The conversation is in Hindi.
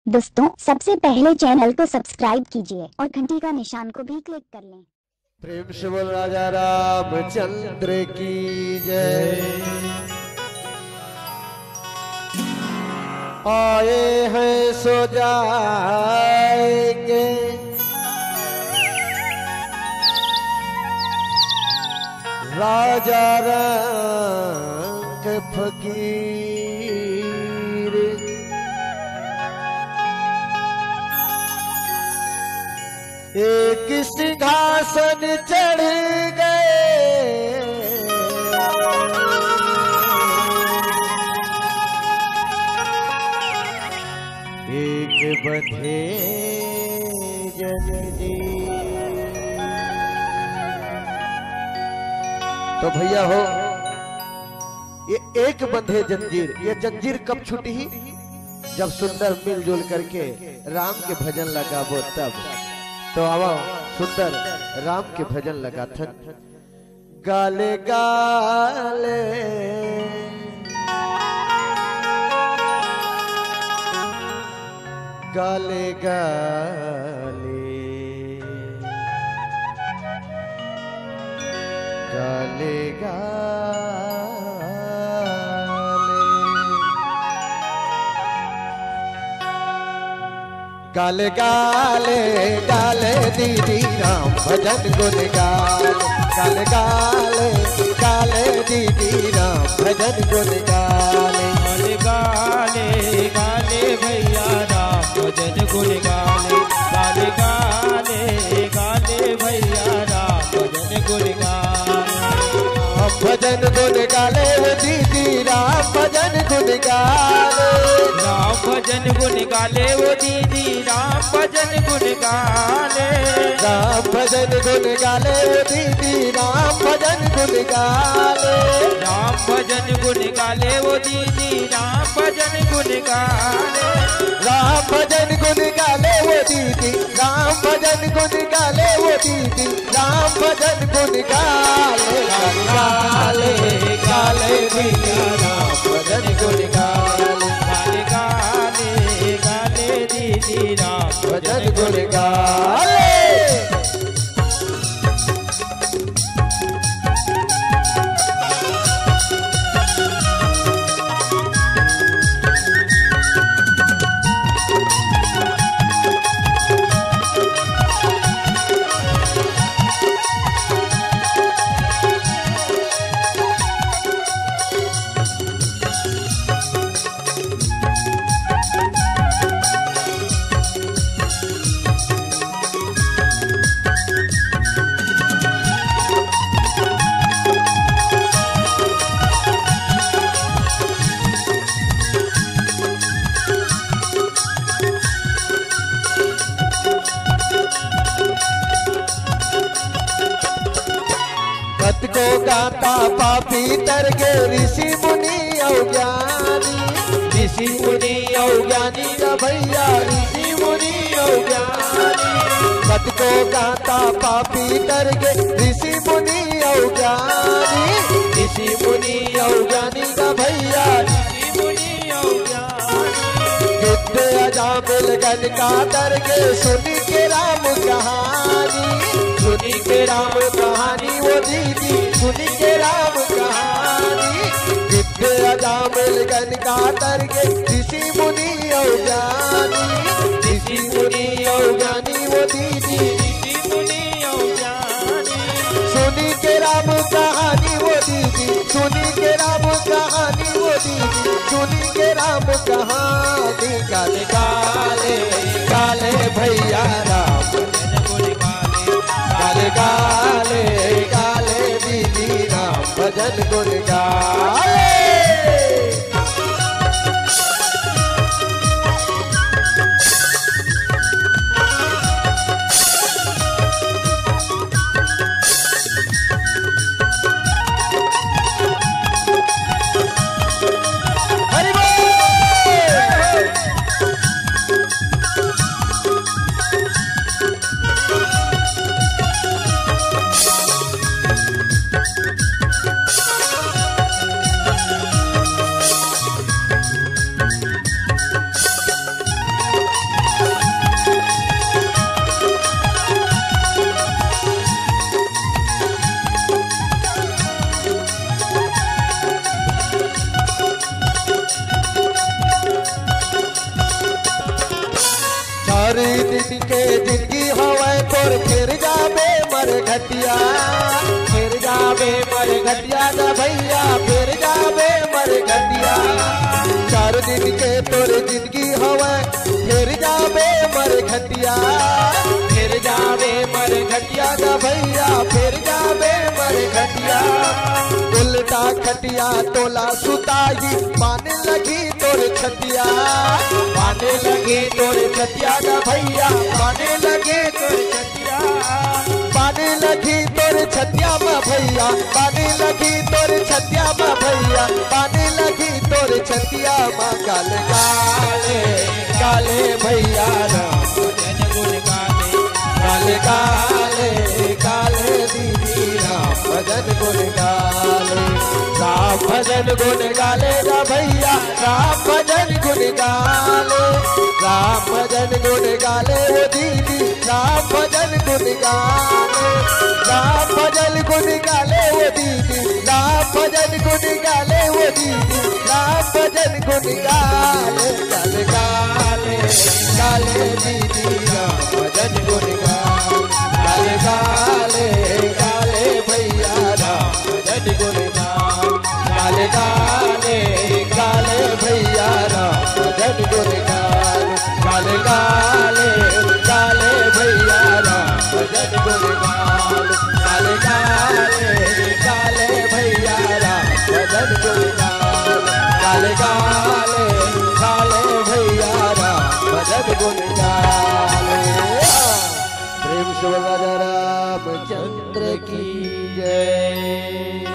दोस्तों सबसे पहले चैनल को सब्सक्राइब कीजिए और घंटी का निशान को भी क्लिक कर लें। प्रेम से बोल राजा रामचंद्र की जय। आए हैं सो जाएंगे, राजा रंग फकीर। एक सिंहासन चढ़ गए, एक बंधे जननी। तो भैया हो, ये एक बंधे जंजीर, ये जंजीर कब छूटी? जब सुंदर मिलजुल करके राम के भजन लगा वो तब। तो आवा सुंदर राम के भजन लगा था। गाले गाले गाले गाले गाले गाले गाले गाले दीदी राम भजन गुन गाले। गाले गाले गाले दीदी राम भजन गुन गाले। गाले गाले भैया राम भजन गुन गाले। गाले गाले गाले भैया राम भजन गुन गाले। भजन गुन गाले दीदी राम भजन गुन गाले। राम भजन गुन गाले वो दीदी राम भजन गुन गाले। राम भजन गुन गाले दीदी राम भजन गुन गाले। राम भजन गुन गाले वो दीदी राम भजन गुन गाले। राम भजन गुन गाले वो दीदी राम भजन गुन गाले वो दीदी राम भजन गुन गाले। गाले गाले भैया राम भजन गुन गाले। गाले गाले गाले दीदी राम भजन गुन गाले। भक्त को गाता पापी तर के ऋषि मुनि अज्ञानी। ऋषि मुनि अज्ञानी का भैया ऋषि मुनि अज्ञानी। भक्त को गाता पापी तर के ऋषि मुनि अज्ञानी। ऋषि मुनि अज्ञानी का भैया ऋषि मुनि अज्ञानी। युद्ध अजामिल गण का तर के सुनी के राम कहानी। सुनी के राम कहानी वो दीदी सुनी के राम कहानी। युद्ध अजामिल गण का तर के ऋषि मुनि अज्ञानी। ऋषि मुनि अज्ञानी वो दीदी ऋषि मुनि अज्ञानी। सुनी के राम कहानी वो दीदी सुनी के राम कहानी वो दीदी सुनी के राम कहानी। गाले गाले गाले भैया राम गाले गाले गाले दीदी राम भजन गुन गाले। दिन के जिंदगी हवे तोर फिर जाबे मर घटिया, फिर जाबे मर घटिया ना भैया, फिर जाबे मर घटिया। 4 दिन के तोर जिंदगी हवे फिर जाबे मर घटिया, फिर जाबे मर घटिया ना भैया, फिर जाबे मर घटिया। उल्टा खटिया तोला सुताई पाने लगी तोर छतिया, पाने लगे तोर छतिया ना भैया, पाने लगे तोर छतिया, पाने लगी तोर छतिया में भैया, पाने लगी तोर छतिया में भैया, पाने लगी तोर छतिया में। गाल गाले गाले भैया राम भजन गुण गाले, गाल गाले गाले दीदी राम भजन गुण गाले, राम भजन गुण गाले ना भैया, राम भजन गुण गाले, राम भजन गुण गाले वो दीदी, राम भजन गुण गाले, राम भजन गुण गाले वो दीदी, राम भजन गुण गाले वो दीदी, राम भजन गुण गाले। गाले गाले गाले दीदी राम भजन गुण गाले, गाले गाले भैया राम भजन गुण गाले, गाले गाले भैया राम भजन गुण गाले, गाले गाले भैया राम भजन गुण गाले, गाले गाले भैया राम भजन गुण गाले, गाले गाले भैया राम भजन गुण गाले। प्रेम से राजा रामचंद्र की जय।